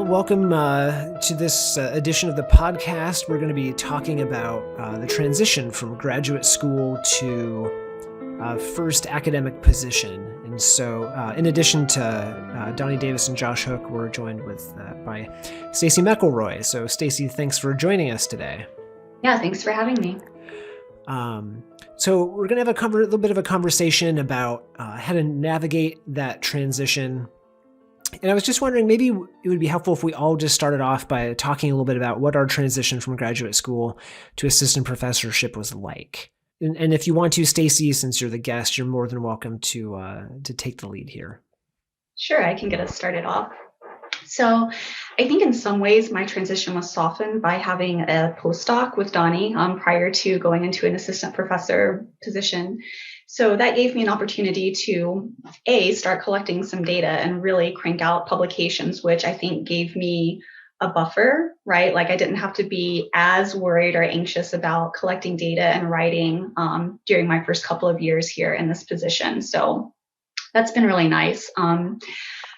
welcome to this edition of the podcast. We're going to be talking about the transition from graduate school to first academic position. And so in addition to Donnie Davis and Josh Hook, we're joined by Stacy McElroy. So Stacy, thanks for joining us today. Yeah, thanks for having me. So we're going to have a little bit of a conversation about how to navigate that transition. And I was just wondering, maybe it would be helpful if we all just started off by talking a little bit about what our transition from graduate school to assistant professorship was like. And if you want to, Stacy, since you're the guest, you're more than welcome to take the lead here. Sure, I can get us started off. So I think in some ways my transition was softened by having a postdoc with Donnie prior to going into an assistant professor position. So that gave me an opportunity to, start collecting some data and really crank out publications, which I think gave me a buffer, right? Like I didn't have to be as worried or anxious about collecting data and writing during my first couple of years here in this position. So that's been really nice.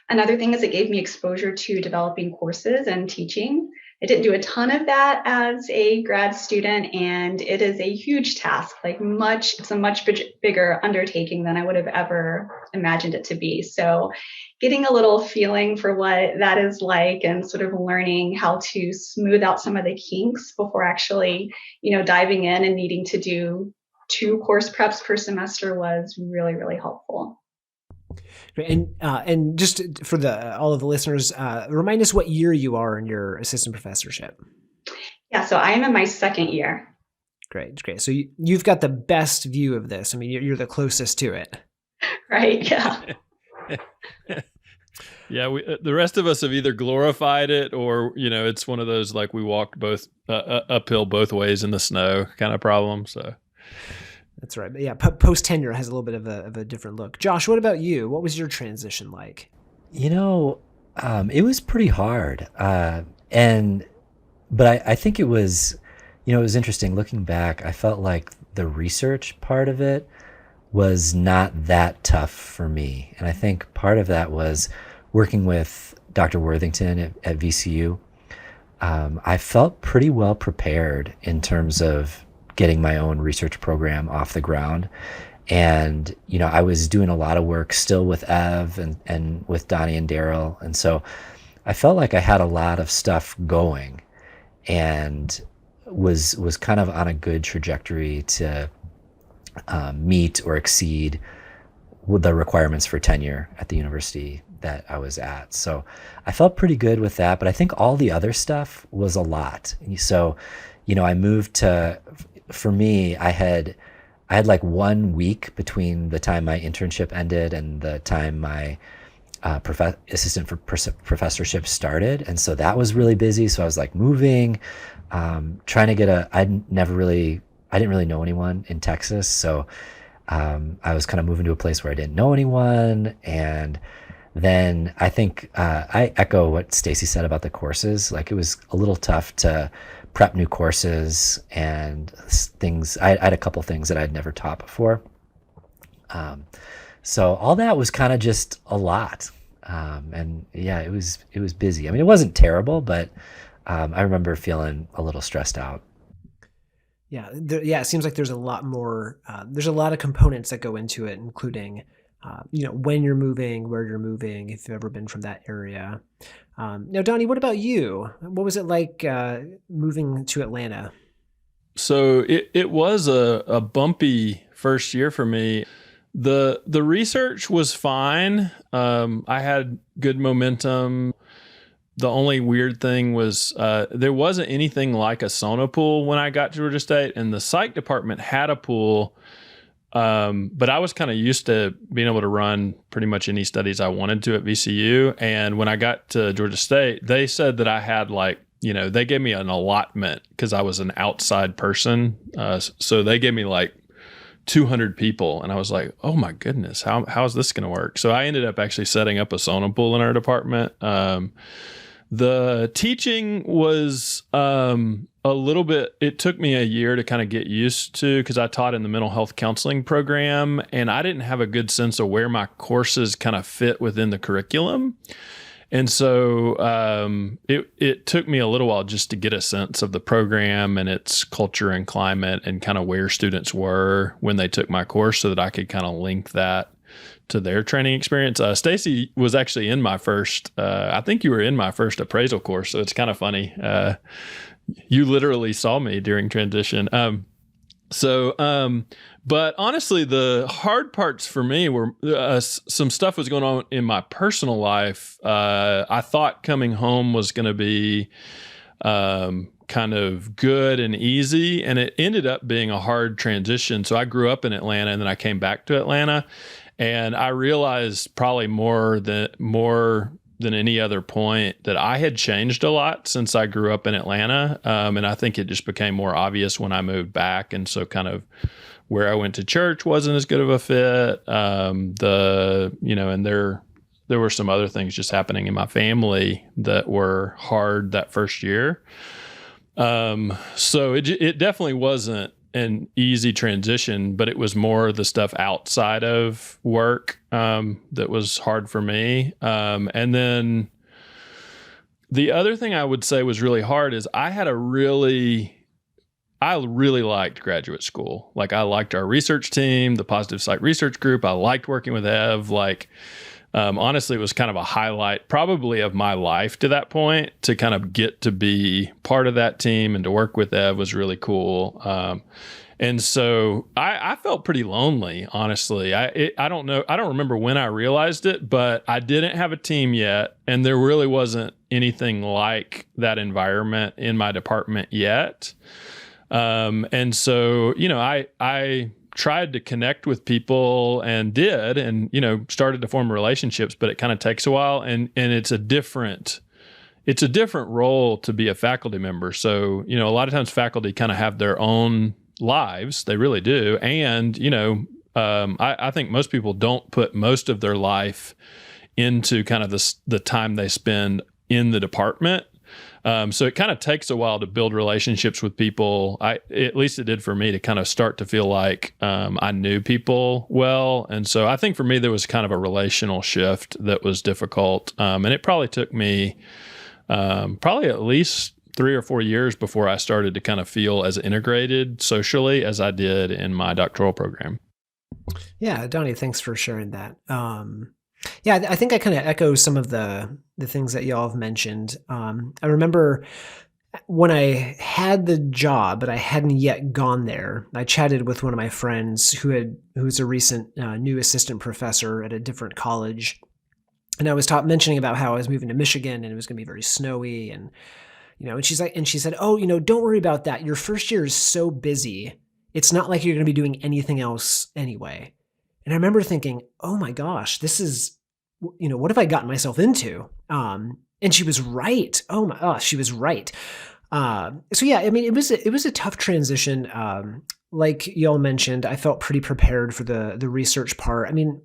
Another thing is it gave me exposure to developing courses and teaching. I didn't do a ton of that as a grad student, and it is a huge task, it's a much bigger undertaking than I would have ever imagined it to be. So getting a little feeling for what that is like and sort of learning how to smooth out some of the kinks before actually, diving in and needing to do 2 course preps per semester was really, really helpful. And just for all of the listeners, remind us what year you are in your assistant professorship. Yeah, so I am in my second year. Great. So you've got the best view of this. I mean, you're the closest to it. Right, yeah. Yeah, the rest of us have either glorified it or, it's one of those like we walked both uphill both ways in the snow kind of problem. So. That's right. But yeah, post tenure has a little bit of a different look. Josh, what about you? What was your transition like? It was pretty hard. But I think it was, it was interesting looking back. I felt like the research part of it was not that tough for me. And I think part of that was working with Dr. Worthington at VCU. I felt pretty well prepared in terms of getting my own research program off the ground. And, I was doing a lot of work still with Ev and with Donnie and Daryl. And so I felt like I had a lot of stuff going and was kind of on a good trajectory to meet or exceed with the requirements for tenure at the university that I was at. So I felt pretty good with that, but I think all the other stuff was a lot. So, I moved to, for me, I had like 1 week between the time my internship ended and the time my assistant for professorship started. And so that was really busy. So I was like moving, trying to get I didn't really know anyone in Texas. So I was kind of moving to a place where I didn't know anyone. And then I think I echo what Stacy said about the courses. Like it was a little tough to prep new courses and things. I had a couple things that I'd never taught before. So all that was kind of just a lot. And yeah, it was busy. I mean, it wasn't terrible, but I remember feeling a little stressed out. Yeah. It seems like there's a lot more, there's a lot of components that go into it, including, when you're moving, where you're moving, if you've ever been from that area. Now, Donnie, what about you? What was it like moving to Atlanta? So it was a bumpy first year for me. The research was fine. I had good momentum. The only weird thing was there wasn't anything like a sauna pool when I got to Georgia State, and the psych department had a pool. But I was kind of used to being able to run pretty much any studies I wanted to at VCU. And when I got to Georgia State, they said that I had they gave me an allotment because I was an outside person. So they gave me 200 people. And I was like, oh my goodness, how is this going to work? So I ended up actually setting up a sauna pool in our department. The teaching was a little bit, it took me a year to kind of get used to because I taught in the mental health counseling program and I didn't have a good sense of where my courses kind of fit within the curriculum. And so it took me a little while just to get a sense of the program and its culture and climate and kind of where students were when they took my course so that I could kind of link that to their training experience. Stacy was actually in my first, I think you were in my first appraisal course. So it's kind of funny. You literally saw me during transition. But honestly, the hard parts for me were some stuff was going on in my personal life. I thought coming home was going to be kind of good and easy, and it ended up being a hard transition. So I grew up in Atlanta, and then I came back to Atlanta, and I realized probably more than any other point that I had changed a lot since I grew up in Atlanta. And I think it just became more obvious when I moved back. And so kind of where I went to church wasn't as good of a fit. And there were some other things just happening in my family that were hard that first year. So it definitely wasn't an easy transition, but it was more the stuff outside of work that was hard for me. And then the other thing I would say was really hard is I really liked graduate school. Like I liked our research team, the Positive Psych Research Group. I liked working with Ev. Honestly, it was kind of a highlight probably of my life to that point. To kind of get to be part of that team and to work with Ev was really cool. And so I felt pretty lonely, honestly. I don't know. I don't remember when I realized it, but I didn't have a team yet. And there really wasn't anything like that environment in my department yet. And so, I tried to connect with people and did, and, started to form relationships, but it kind of takes a while. And it's a different role to be a faculty member. So, a lot of times faculty kind of have their own lives. They really do. And, I think most people don't put most of their life into kind of the time they spend in the department. So it kind of takes a while to build relationships with people. At least it did for me, to kind of start to feel like I knew people well. And so I think for me, there was kind of a relational shift that was difficult. And it probably took me probably at least 3 or 4 years before I started to kind of feel as integrated socially as I did in my doctoral program. Yeah, Donnie, thanks for sharing that. Yeah, I think I kind of echo some of the things that y'all have mentioned. I remember when I had the job, but I hadn't yet gone there, I chatted with one of my friends who's a recent new assistant professor at a different college. And I was mentioning about how I was moving to Michigan and it was going to be very snowy. And, and she said, oh, don't worry about that. Your first year is so busy. It's not like you're going to be doing anything else anyway. And I remember thinking, oh my gosh, this is, what have I gotten myself into? And she was right. Oh my gosh, she was right. So yeah, I mean, it was a tough transition. Like y'all mentioned, I felt pretty prepared for the research part. I mean,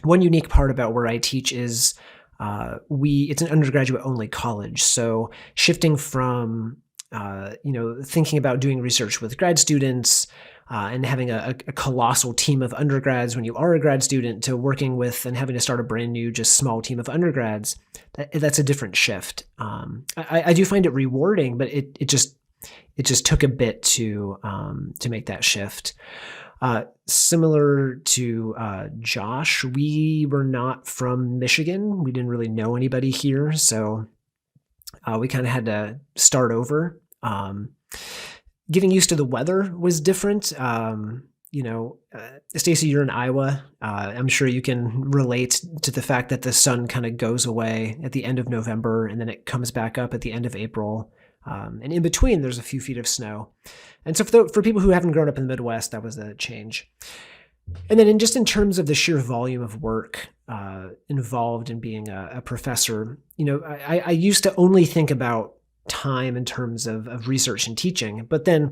one unique part about where I teach is it's an undergraduate only college. So shifting from thinking about doing research with grad students and having a colossal team of undergrads when you are a grad student to working with and having to start a brand new, just small team of undergrads, that's a different shift. I do find it rewarding, but it just took a bit to make that shift. Similar to Josh, we were not from Michigan. We didn't really know anybody here, so we kind of had to start over. Getting used to the weather was different. Stacy, you're in Iowa. I'm sure you can relate to the fact that the sun kind of goes away at the end of November and then it comes back up at the end of April. And in between, there's a few feet of snow. And so for people who haven't grown up in the Midwest, that was a change. And then in terms of the sheer volume of work involved in being a professor, I used to only think about time in terms of research and teaching, but then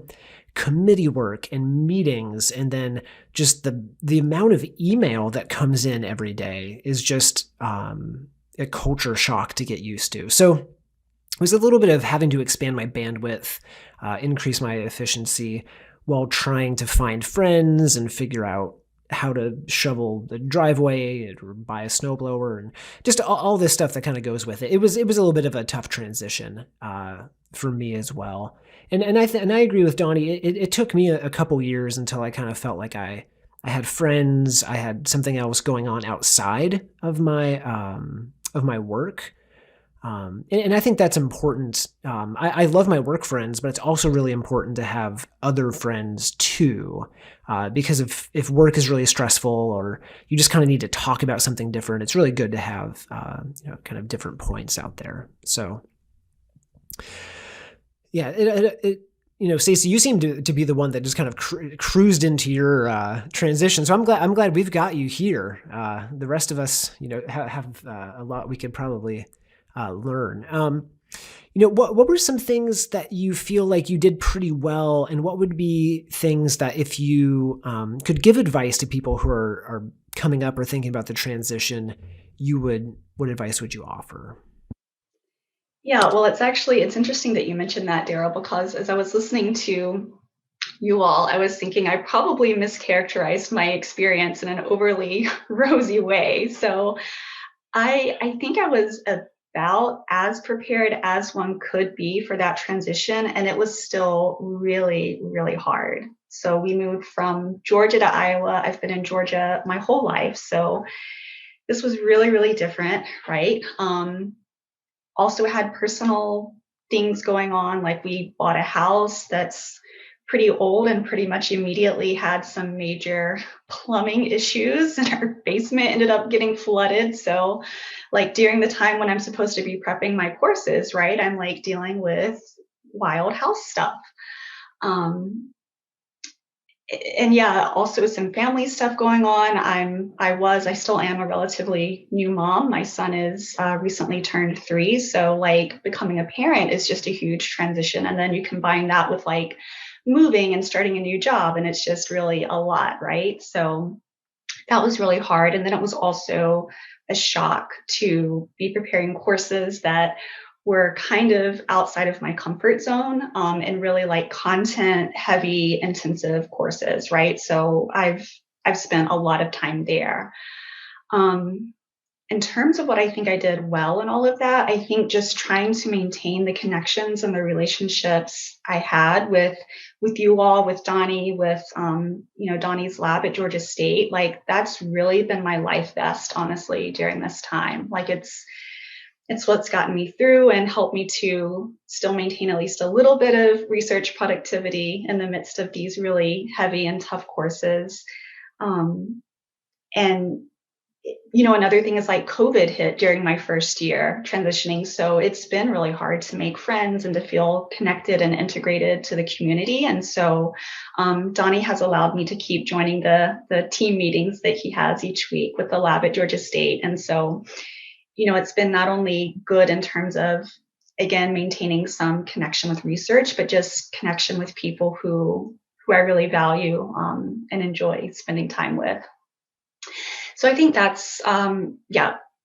committee work and meetings, and then just the amount of email that comes in every day is just a culture shock to get used to. So it was a little bit of having to expand my bandwidth, increase my efficiency while trying to find friends and figure out how to shovel the driveway or buy a snowblower and just all this stuff that kind of goes with it. It was a little bit of a tough transition for me as well. And I agree with Donnie. It took me a couple years until I kind of felt like I had friends. I had something else going on outside of my work. And I think that's important. I love my work friends, but it's also really important to have other friends too. Because if work is really stressful or you just kind of need to talk about something different, it's really good to have, kind of different points out there. So yeah, Stacey, you seem to be the one that just kind of cruised into your transition. So I'm glad we've got you here. The rest of us, have a lot we could probably learn. What were some things that you feel like you did pretty well, and what would be things that if you could give advice to people who are coming up or thinking about the transition, what advice would you offer? Yeah, well, it's interesting that you mentioned that, Daryl, because as I was listening to you all, I was thinking I probably mischaracterized my experience in an overly rosy way. So I think I was about as prepared as one could be for that transition, and it was still really, really hard. So we moved from Georgia to Iowa. I've been in Georgia my whole life, so this was really, really different, right? Also had personal things going on, like we bought a house that's pretty old and pretty much immediately had some major plumbing issues, and our basement ended up getting flooded. So like during the time when I'm supposed to be prepping my courses, right, I'm like dealing with wild house stuff. And yeah, also some family stuff going on. I still am a relatively new mom. My son is recently turned 3. So like becoming a parent is just a huge transition. And then you combine that with like moving and starting a new job, and it's just really a lot, right? So that was really hard. And then it was also a shock to be preparing courses that were kind of outside of my comfort zone, and really like content heavy, intensive courses, right? So I've spent a lot of time there. In terms of what I think I did well in all of that, I think just trying to maintain the connections and the relationships I had with you all, with Donnie, with Donnie's lab at Georgia State. Like that's really been my life vest, honestly, during this time. Like it's what's gotten me through and helped me to still maintain at least a little bit of research productivity in the midst of these really heavy and tough courses. And another thing is like COVID hit during my first year transitioning. So it's been really hard to make friends and to feel connected and integrated to the community. And so Donnie has allowed me to keep joining the team meetings that he has each week with the lab at Georgia State. And so, it's been not only good in terms of, again, maintaining some connection with research, but just connection with people who I really value and enjoy spending time with. So I think that's,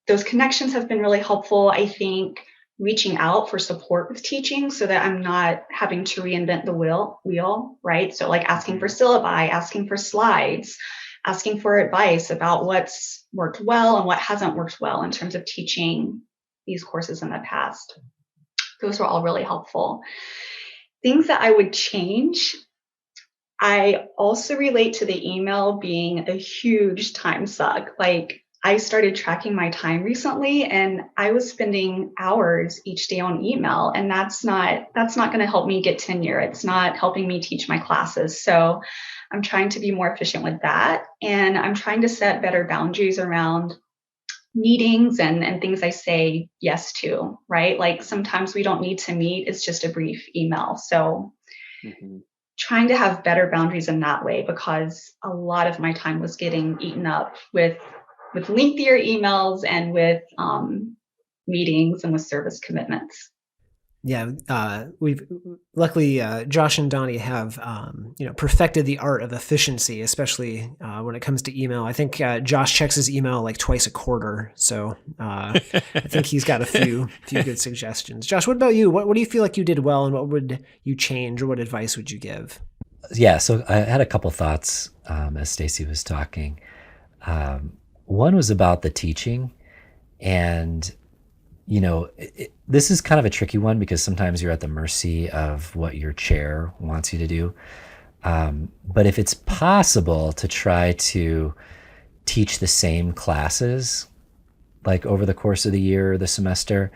those connections have been really helpful. I think reaching out for support with teaching so that I'm not having to reinvent the wheel, right? So like asking for syllabi, asking for slides, asking for advice about what's worked well and what hasn't worked well in terms of teaching these courses in the past. Those were all really helpful. Things that I would change. I also relate to the email being a huge time suck. Like I started tracking my time recently and I was spending hours each day on email, and that's not going to help me get tenure. It's not helping me teach my classes. So I'm trying to be more efficient with that. And I'm trying to set better boundaries around meetings and things I say yes to, right? Like sometimes we don't need to meet. It's just a brief email. So trying to have better boundaries in that way, because a lot of my time was getting eaten up with lengthier emails and with meetings and with service commitments. Yeah, we've luckily Josh and Donnie have perfected the art of efficiency, especially when it comes to email. I think Josh checks his email like twice a quarter, so I think he's got a few good suggestions. Josh, what about you? What do you feel like you did well, and what would you change, or what advice would you give? Yeah, so I had a couple thoughts as Stacy was talking. One was about the teaching, and this is kind of a tricky one because sometimes you're at the mercy of what your chair wants you to do. But if it's possible to try to teach the same classes like over the course of the year or the semester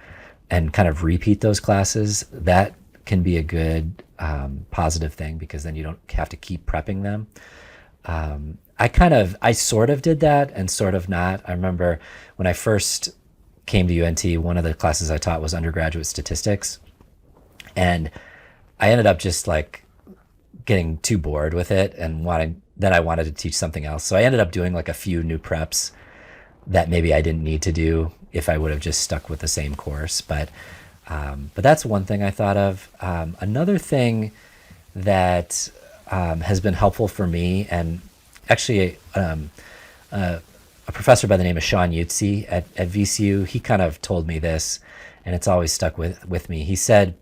and kind of repeat those classes, that can be a good positive thing because then you don't have to keep prepping them. I sort of did that and sort of not. I remember when I first came to UNT, one of the classes I taught was undergraduate statistics. And I ended up just like getting too bored with it and then I wanted to teach something else. So I ended up doing like a few new preps that maybe I didn't need to do if I would have just stuck with the same course. But that's one thing I thought of. Another thing that has been helpful for me, and actually a professor by the name of Sean Yutzi at VCU, he kind of told me this, and it's always stuck with me. He said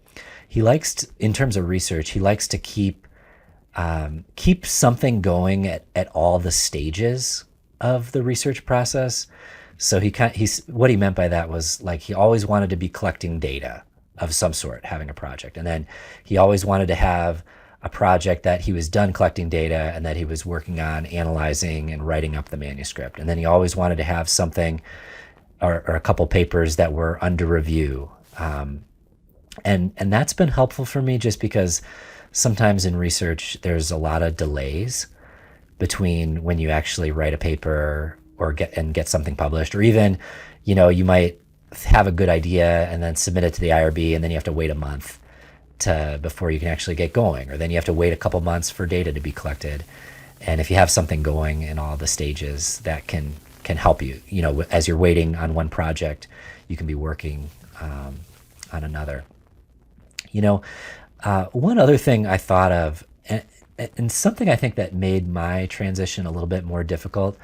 he likes in terms of research, he likes to keep something going at all the stages of the research process. So what he meant by that was like he always wanted to be collecting data of some sort, having a project, and then he always wanted to have a project that he was done collecting data and that he was working on analyzing and writing up the manuscript. And then he always wanted to have something or a couple papers that were under review. And that's been helpful for me just because sometimes in research, there's a lot of delays between when you actually write a paper or get something published, or even, you might have a good idea and then submit it to the IRB and then you have to wait a month before you can actually get going, or then you have to wait a couple months for data to be collected. And if you have something going in all the stages, that can help you. As you're waiting on one project, you can be working on another. One other thing I thought of, and something I think that made my transition a little bit more difficult,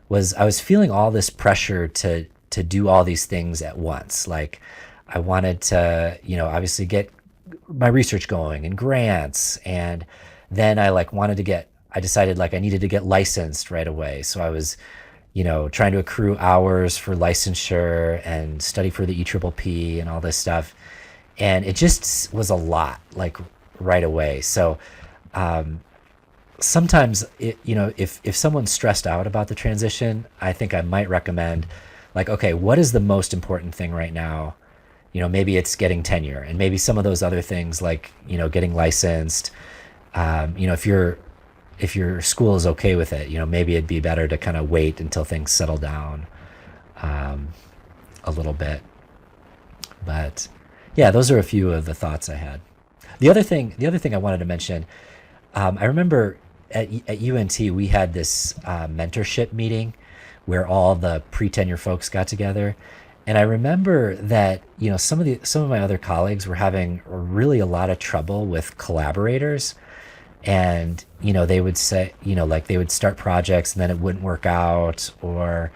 was I was feeling all this pressure to do all these things at once. Like I wanted to, obviously get my research going and grants, and then I decided I needed to get licensed right away. So I was, trying to accrue hours for licensure and study for the EPPP and all this stuff. And it just was a lot, like right away. So sometimes, if someone's stressed out about the transition, I think I might recommend okay, what is the most important thing right now? Maybe it's getting tenure, and maybe some of those other things like, getting licensed. If your school is okay with it, maybe it'd be better to kind of wait until things settle down a little bit. But yeah, those are a few of the thoughts I had. The other thing I wanted to mention, I remember at UNT, we had this mentorship meeting where all the pre-tenure folks got together. And I remember that, some of my other colleagues were having really a lot of trouble with collaborators. And, they would say, they would start projects and then it wouldn't work out, or,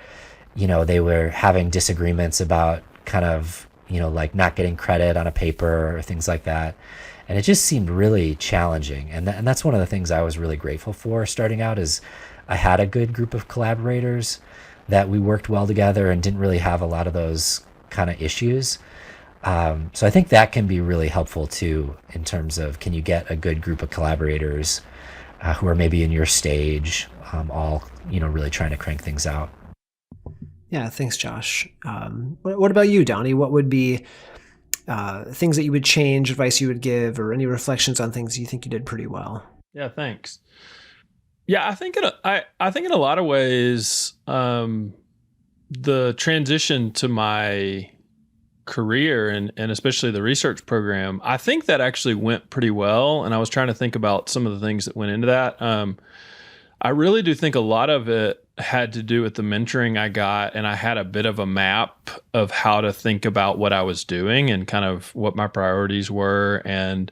they were having disagreements about kind of, not getting credit on a paper or things like that. And it just seemed really challenging. And that's one of the things I was really grateful for starting out, is I had a good group of collaborators that we worked well together and didn't really have a lot of those kind of issues. So I think that can be really helpful too, in terms of, can you get a good group of collaborators who are maybe in your stage, all, really trying to crank things out. Yeah, thanks, Josh. What about you, Donnie? What would be things that you would change, advice you would give, or any reflections on things you think you did pretty well? Yeah, thanks. Yeah, I think in a lot of ways, the transition to my career and especially the research program, I think that actually went pretty well. And I was trying to think about some of the things that went into that. I really do think a lot of it had to do with the mentoring I got, and I had a bit of a map of how to think about what I was doing and kind of what my priorities were, and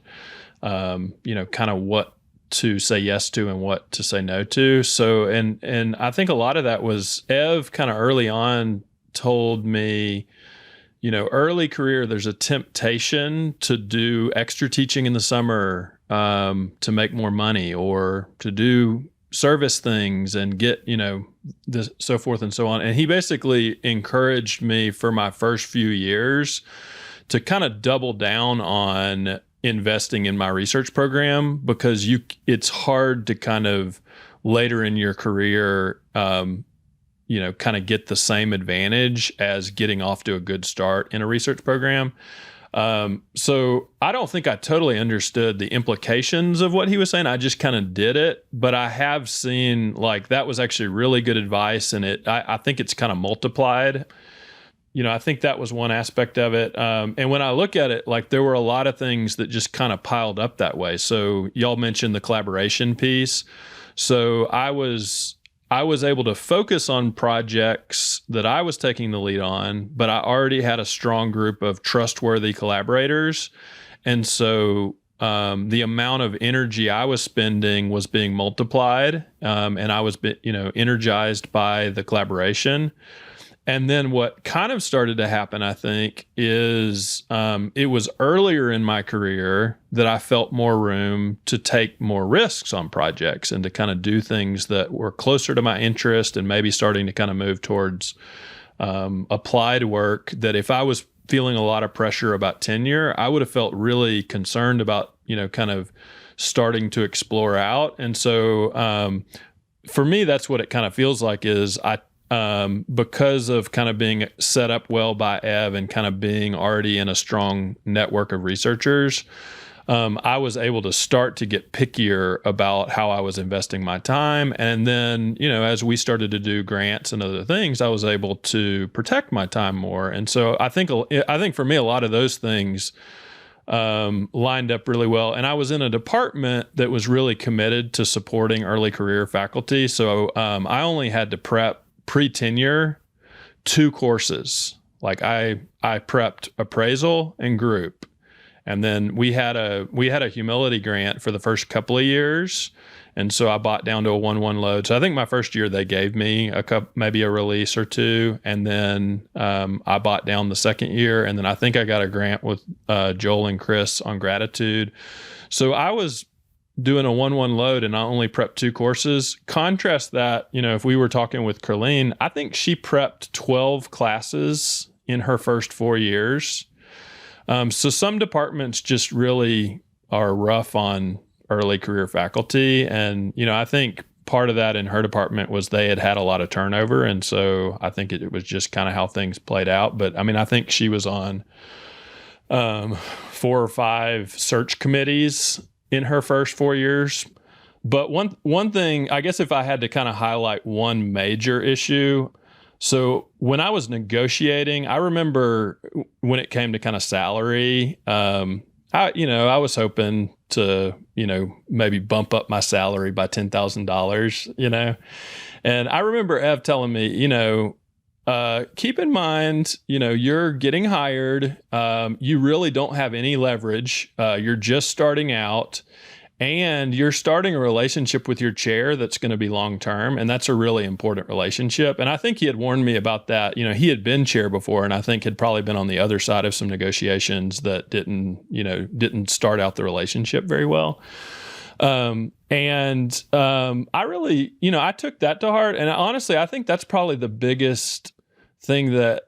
kind of what to say yes to and what to say no to. So, and I think a lot of that was Ev kind of early on told me, early career, there's a temptation to do extra teaching in the summer to make more money or to do service things and get, so forth and so on. And he basically encouraged me for my first few years to kind of double down on investing in my research program, because it's hard to kind of later in your career, kind of get the same advantage as getting off to a good start in a research program. So I don't think I totally understood the implications of what he was saying. I just kind of did it, but I have seen like that was actually really good advice, and I think it's kind of multiplied. I think that was one aspect of it. And when I look at it, like there were a lot of things that just kind of piled up that way. So y'all mentioned the collaboration piece. So I was able to focus on projects that I was taking the lead on, but I already had a strong group of trustworthy collaborators. And so the amount of energy I was spending was being multiplied, and I was energized by the collaboration. And then what kind of started to happen, I think, is it was earlier in my career that I felt more room to take more risks on projects and to kind of do things that were closer to my interest, and maybe starting to kind of move towards applied work that if I was feeling a lot of pressure about tenure, I would have felt really concerned about, kind of starting to explore out. And so for me, that's what it kind of feels like is because of kind of being set up well by Ev and kind of being already in a strong network of researchers, I was able to start to get pickier about how I was investing my time. And then, as we started to do grants and other things, I was able to protect my time more. And so I think for me, a lot of those things lined up really well. And I was in a department that was really committed to supporting early career faculty. So I only had to prep pre-tenure 2 courses. Like I prepped appraisal and group. And then we had a humility grant for the first couple of years. And so I bought down to a 1-1 load. So I think my first year they gave me maybe a release or 2. And then I bought down the second year. And then I think I got a grant with Joel and Chris on gratitude. So I was doing a 1-1 load and I only prepped 2 courses. Contrast that, if we were talking with Carleen, I think she prepped 12 classes in her first 4 years. So some departments just really are rough on early career faculty. And, I think part of that in her department was they had a lot of turnover. And so I think it was just kind of how things played out. But I think she was on 4 or 5 search committees in her first 4 years. But one thing, I guess if I had to kind of highlight one major issue, so when I was negotiating, I remember when it came to kind of salary, I was hoping to, maybe bump up my salary by $10,000, and I remember Ev telling me, keep in mind, you're getting hired. You really don't have any leverage. You're just starting out, and you're starting a relationship with your chair that's going to be long-term. And that's a really important relationship. And I think he had warned me about that. He had been chair before, and I think had probably been on the other side of some negotiations that didn't start out the relationship very well. I really, I took that to heart. And honestly, I think that's probably the biggest thing that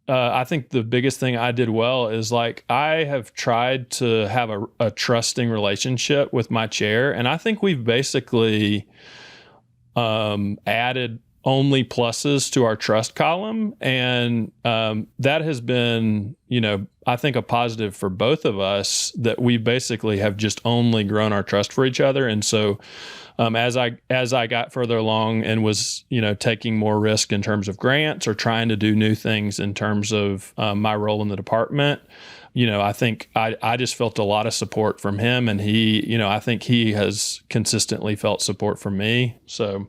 I think the biggest thing I did well is like I have tried to have a trusting relationship with my chair, and I think we've basically added only pluses to our trust column, and that has been, I think a positive for both of us, that we basically have just only grown our trust for each other. And so as I got further along and was, taking more risk in terms of grants or trying to do new things in terms of my role in the department, I think I just felt a lot of support from him, and he, I think he has consistently felt support from me. So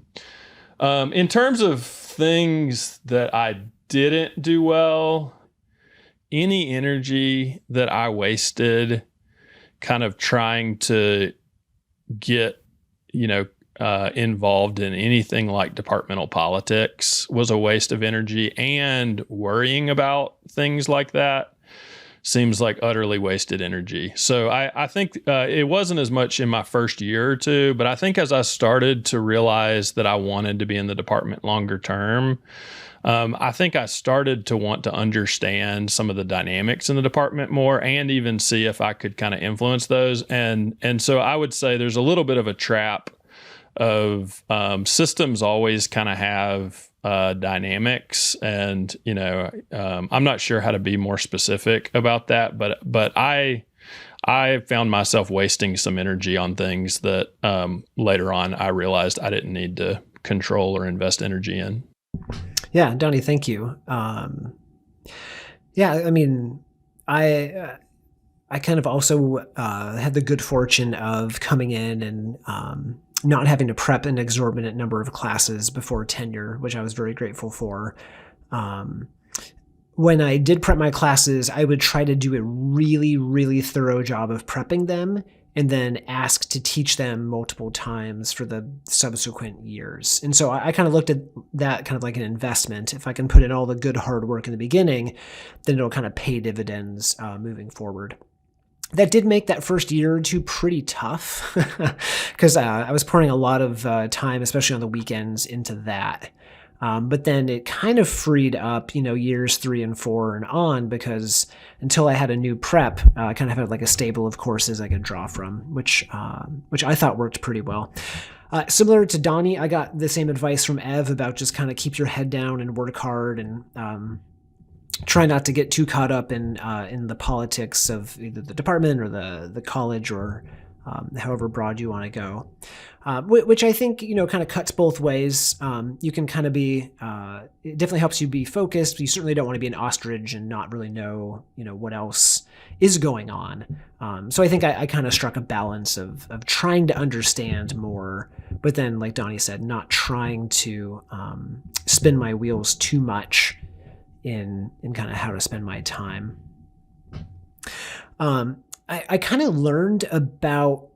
in terms of things that I didn't do well, any energy that I wasted kind of trying to get involved in anything like departmental politics was a waste of energy, and worrying about things like that. seems like utterly wasted energy. So I think it wasn't as much in my first year or two, but I think as I started to realize that I wanted to be in the department longer term, I think I started to want to understand some of the dynamics in the department more, and even see if I could kind of influence those. And so I would say there's a little bit of a trap of systems always kind of have dynamics, and I'm not sure how to be more specific about that, but I found myself wasting some energy on things that later on I realized I didn't need to control or invest energy in. Yeah, Donnie, thank you. Yeah, I mean, I kind of also had the good fortune of coming in and not having to prep an exorbitant number of classes before tenure, which I was very grateful for. When I did prep my classes, I would try to do a really, really thorough job of prepping them, and then ask to teach them multiple times for the subsequent years. And so I kind of looked at that kind of like an investment. If I can put in all the good hard work in the beginning, then it'll kind of pay dividends moving forward. That did make that first year or two pretty tough because I was pouring a lot of time, especially on the weekends, into that. But then it kind of freed up, years 3 and 4 and on, because until I had a new prep, I kind of had like a stable of courses I could draw from, which I thought worked pretty well. Similar to Donnie, I got the same advice from Ev about just kind of keep your head down and work hard, and try not to get too caught up in the politics of either the department or the college, or however broad you want to go, which I think, kind of cuts both ways. You can kind of be, it definitely helps you be focused, but you certainly don't want to be an ostrich and not really know, what else is going on. So I think I kind of struck a balance of trying to understand more, but then, like Donnie said, not trying to spin my wheels too much in kind of how to spend my time. I kind of learned about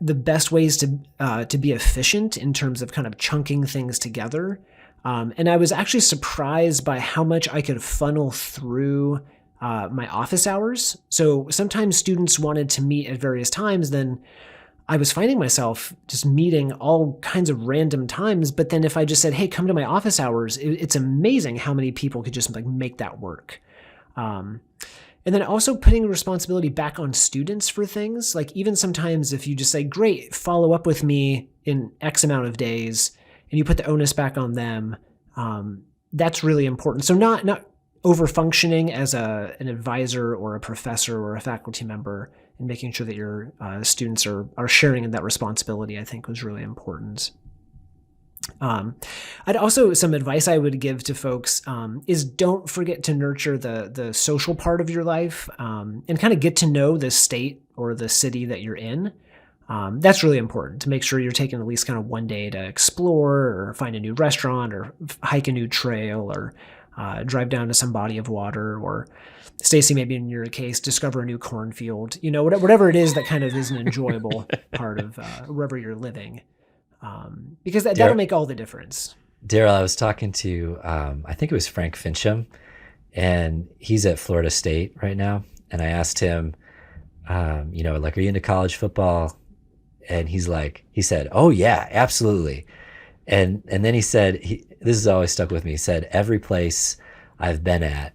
the best ways to be efficient in terms of kind of chunking things together. And I was actually surprised by how much I could funnel through my office hours. So sometimes students wanted to meet at various times, then I was finding myself just meeting all kinds of random times. But then if I just said, hey, come to my office hours, it's amazing how many people could just like make that work. And then also putting responsibility back on students for things. Like even sometimes if you just say, great, follow up with me in X amount of days, and you put the onus back on them, that's really important. So not over functioning as an advisor or a professor or a faculty member, and making sure that your students are sharing in that responsibility, I think was really important. I'd also, some advice I would give to folks is don't forget to nurture the social part of your life, and kind of get to know the state or the city that you're in. That's really important, to make sure you're taking at least kind of one day to explore or find a new restaurant or hike a new trail or drive down to some body of water, or Stacy, maybe in your case, discover a new cornfield, whatever it is that kind of is an enjoyable part of wherever you're living. Because that'll make all the difference. Daryl, I was talking to, I think it was Frank Fincham, and he's at Florida State right now. And I asked him, like, are you into college football? And he said, oh yeah, absolutely. And then he said, this has always stuck with me. He said, every place I've been at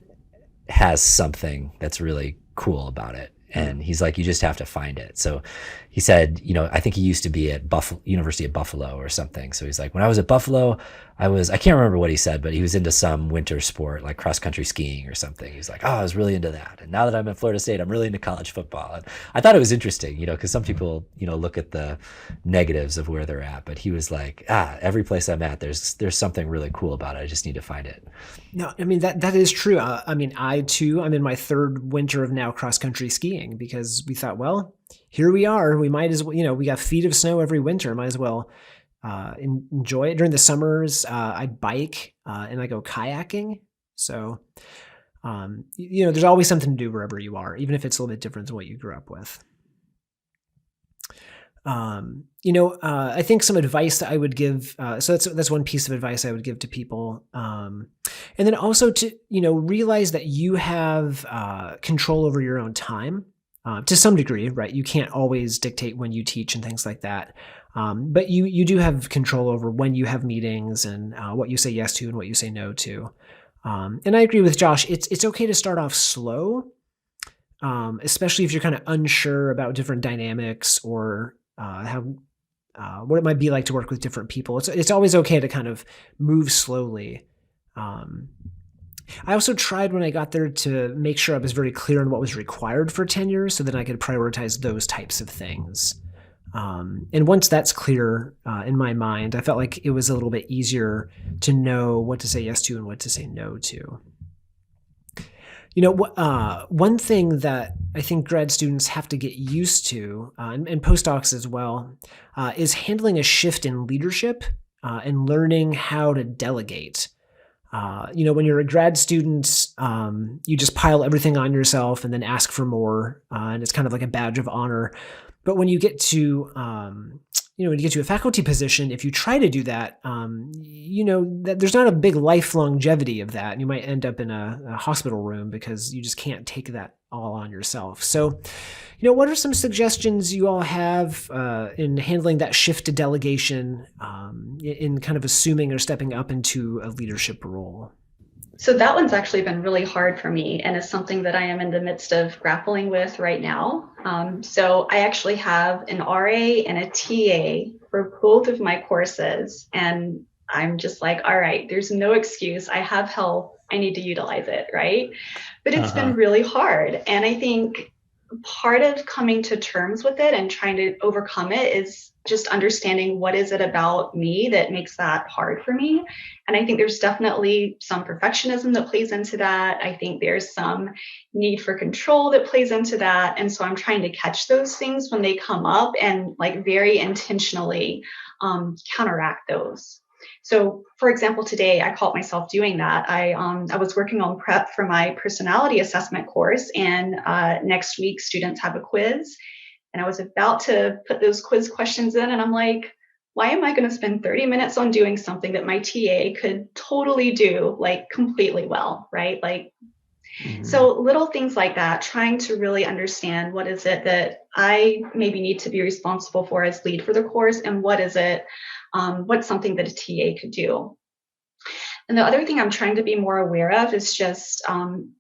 has something that's really cool about it. And he's like, you just have to find it. So he said, I think he used to be at University of Buffalo or something. So he's like, when I was at Buffalo, I can't remember what he said, but he was into some winter sport, like cross country skiing or something. He's like, I was really into that. And now that I'm at Florida State, I'm really into college football. And I thought it was interesting, because some people, look at the negatives of where they're at, but he was like, every place I'm at, there's something really cool about it. I just need to find it. No, I mean, that is true. I too, I'm in my third winter of now cross country skiing, because we thought, well, here we are. We might as well, we got feet of snow every winter. Might as well enjoy it. During the summers, I bike and I go kayaking. So, there's always something to do wherever you are, even if it's a little bit different than what you grew up with. I think some advice that I would give. So that's one piece of advice I would give to people, and then also to realize that you have control over your own time to some degree, right? You can't always dictate when you teach and things like that, but you do have control over when you have meetings and what you say yes to and what you say no to. And I agree with Josh. It's okay to start off slow, especially if you're kind of unsure about different dynamics or how what it might be like to work with different people. It's always okay to kind of move slowly. I also tried when I got there to make sure I was very clear on what was required for tenure so that I could prioritize those types of things. And once that's clear in my mind, I felt like it was a little bit easier to know what to say yes to and what to say no to. One thing that I think grad students have to get used to, and postdocs as well, is handling a shift in leadership and learning how to delegate. When you're a grad student, you just pile everything on yourself and then ask for more, and it's kind of like a badge of honor. But when you get to a faculty position, if you try to do that, that there's not a big life longevity of that. And you might end up in a hospital room because you just can't take that all on yourself. So, what are some suggestions you all have in handling that shift to delegation, in kind of assuming or stepping up into a leadership role? So that one's actually been really hard for me, and is something that I am in the midst of grappling with right now. So I actually have an RA and a TA for both of my courses, and I'm just like, all right, there's no excuse. I have help. I need to utilize it, right? But it's been really hard. And I think part of coming to terms with it and trying to overcome it is just understanding what is it about me that makes that hard for me. And I think there's definitely some perfectionism that plays into that. I think there's some need for control that plays into that. And so I'm trying to catch those things when they come up and very intentionally counteract those. So, for example, today I caught myself doing that. I was working on prep for my personality assessment course, and next week students have a quiz. And I was about to put those quiz questions in, and I'm like, why am I going to spend 30 minutes on doing something that my TA could totally do completely well, right? So little things like that, trying to really understand what is it that I maybe need to be responsible for as lead for the course, and what is it, what's something that a TA could do. And the other thing I'm trying to be more aware of is just kind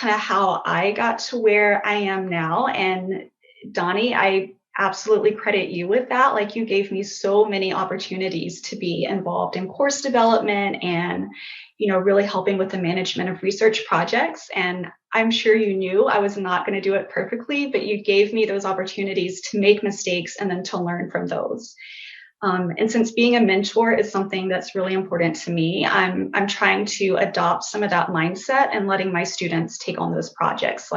of how I got to where I am now. And Donnie, I absolutely credit you with that. You gave me so many opportunities to be involved in course development and, really helping with the management of research projects. And I'm sure you knew I was not going to do it perfectly, but you gave me those opportunities to make mistakes and then to learn from those. And since being a mentor is something that's really important to me, I'm trying to adopt some of that mindset and letting my students take on those projects,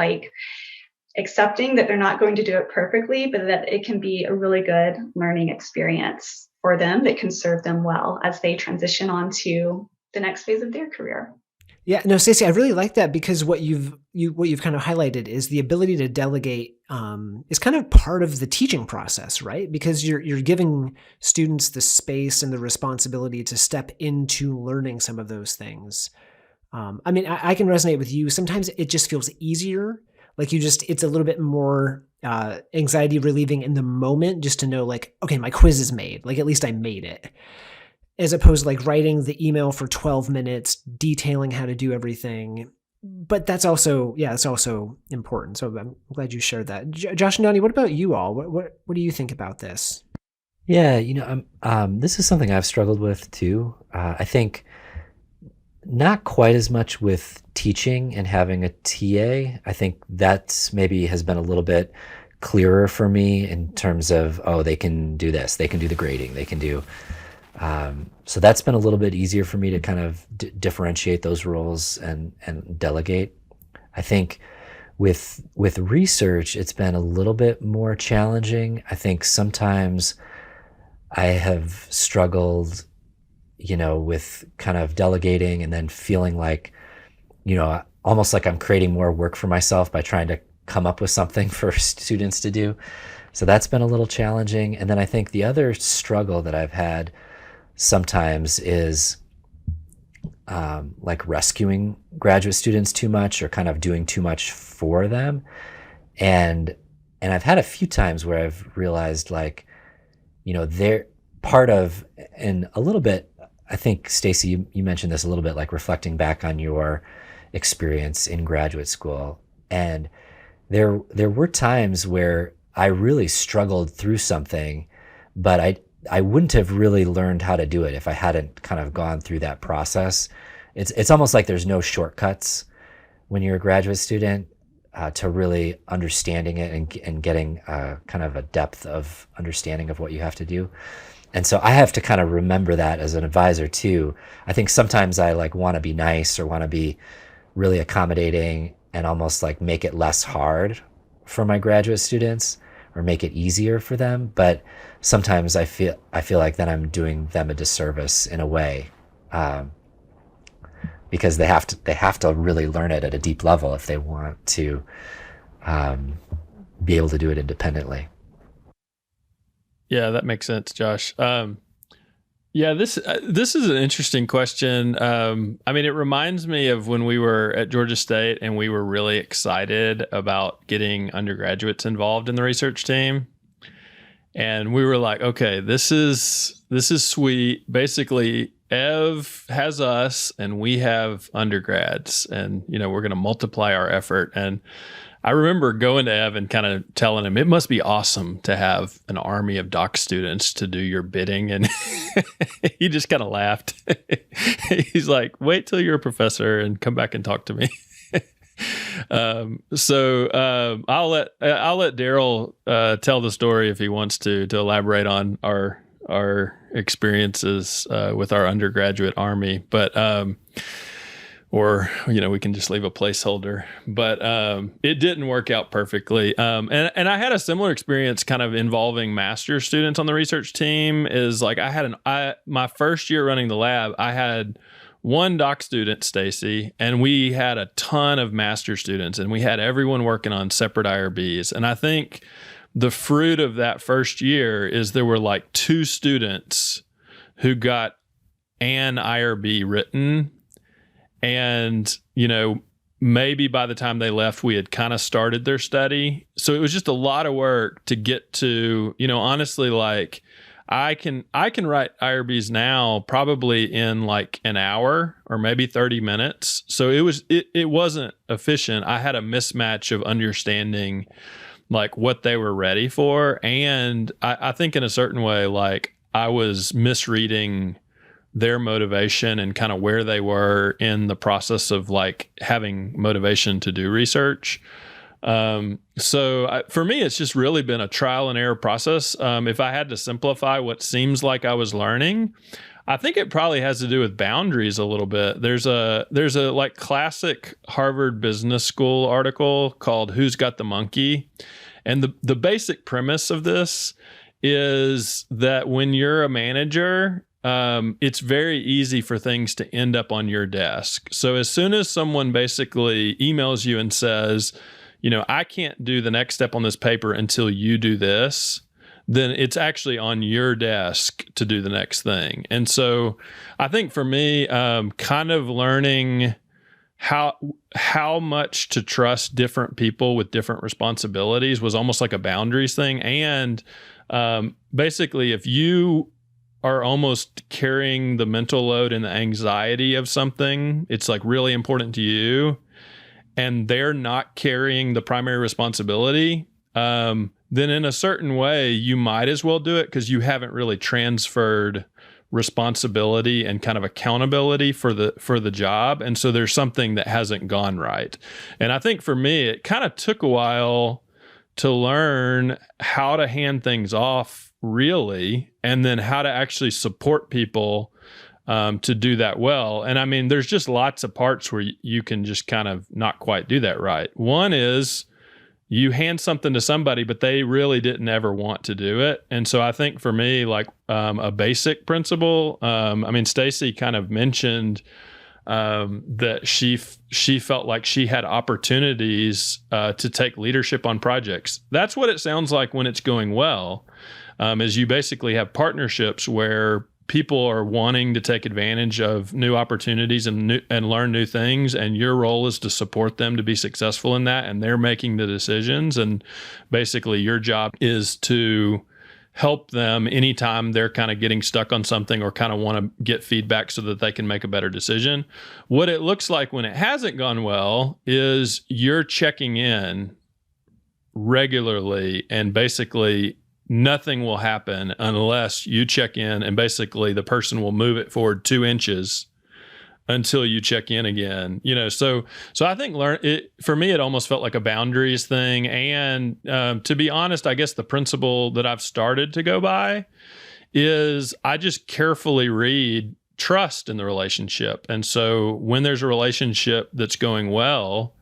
accepting that they're not going to do it perfectly, but that it can be a really good learning experience for them that can serve them well as they transition on to the next phase of their career. Yeah, no, Stacey, I really like that, because what you've kind of highlighted is the ability to delegate is kind of part of the teaching process, right? Because you're giving students the space and the responsibility to step into learning some of those things. I can resonate with you. Sometimes it just feels easier. It's a little bit more anxiety relieving in the moment, just to know okay, my quiz is made. At least I made it. As opposed to writing the email for 12 minutes, detailing how to do everything. But that's also, it's also important. So I'm glad you shared that. Josh and Donnie, what about you all? What do you think about this? Yeah, this is something I've struggled with too. I think not quite as much with teaching and having a TA. I think that's maybe has been a little bit clearer for me in terms of, they can do this, they can do the grading, they can do. So that's been a little bit easier for me to kind of differentiate those roles and delegate. I think with research, it's been a little bit more challenging. I think sometimes I have struggled, with kind of delegating and then feeling almost like I'm creating more work for myself by trying to come up with something for students to do. So that's been a little challenging. And then I think the other struggle that I've had sometimes is like rescuing graduate students too much or kind of doing too much for them. And I've had a few times where I've realized, like, they're part of, and a little bit, I think, Stacy, you mentioned this a little bit, like reflecting back on your experience in graduate school. And there were times where I really struggled through something, but I wouldn't have really learned how to do it if I hadn't kind of gone through that process. It's almost like there's no shortcuts when you're a graduate student to really understanding it and getting kind of a depth of understanding of what you have to do. And so I have to kind of remember that as an advisor too. I think sometimes I like want to be nice or want to be really accommodating and almost like make it less hard for my graduate students or make it easier for them. But sometimes I feel like then I'm doing them a disservice in a way, because they have to really learn it at a deep level if they want to be able to do it independently. Yeah, that makes sense, Josh. Yeah, this is an interesting question. I mean, it reminds me of when we were at Georgia State and we were really excited about getting undergraduates involved in the research team. And we were like, okay, this is sweet. Basically, Ev has us and we have undergrads, and we're going to multiply our effort. And I remember going to Ev and kind of telling him it must be awesome to have an army of doc students to do your bidding. And he just kind of laughed. He's like, wait till you're a professor and come back and talk to me. So I'll let Daryl tell the story if he wants to elaborate on our experiences with our undergraduate army, but or we can just leave a placeholder. But it didn't work out perfectly. And I had a similar experience kind of involving master's students on the research team. Is like my first year running the lab, I had one doc student, Stacy, and we had a ton of master students, and we had everyone working on separate IRBs. And I think the fruit of that first year is there were like 2 students who got an IRB written. And, maybe by the time they left, we had kind of started their study. So it was just a lot of work to get to, honestly, like I can write IRBs now probably in like an hour or maybe 30 minutes. So it wasn't efficient. I had a mismatch of understanding like what they were ready for. And I think in a certain way, like I was misreading their motivation and kind of where they were in the process of like having motivation to do research. For me, it's just really been a trial and error process. If I had to simplify what seems like I was learning, I think it probably has to do with boundaries a little bit. There's a like classic Harvard Business School article called "Who's Got the Monkey?" And the basic premise of this is that when you're a manager, it's very easy for things to end up on your desk. So as soon as someone basically emails you and says, I can't do the next step on this paper until you do this, then it's actually on your desk to do the next thing. And so I think for me, kind of learning how much to trust different people with different responsibilities was almost like a boundaries thing. And basically, if you are almost carrying the mental load and the anxiety of something, it's like really important to you, and they're not carrying the primary responsibility, then in a certain way, you might as well do it because you haven't really transferred responsibility and kind of accountability for the job. And so there's something that hasn't gone right. And I think for me, it kind of took a while to learn how to hand things off really, and then how to actually support people to do that well. And I mean, there's just lots of parts where you can just kind of not quite do that right. One is you hand something to somebody, but they really didn't ever want to do it. And so I think for me, like a basic principle, I mean, Stacy kind of mentioned that she felt like she had opportunities to take leadership on projects. That's what it sounds like when it's going well, is you basically have partnerships where people are wanting to take advantage of new opportunities and learn new things, and your role is to support them to be successful in that, and they're making the decisions, and basically your job is to help them anytime they're kind of getting stuck on something or kind of want to get feedback so that they can make a better decision. What it looks like when it hasn't gone well is you're checking in regularly, and basically nothing will happen unless you check in, and basically the person will move it forward 2 inches until you check in again. So I think for me, it almost felt like a boundaries thing. And to be honest, I guess the principle that I've started to go by is I just carefully read trust in the relationship. And so when there's a relationship that's going well,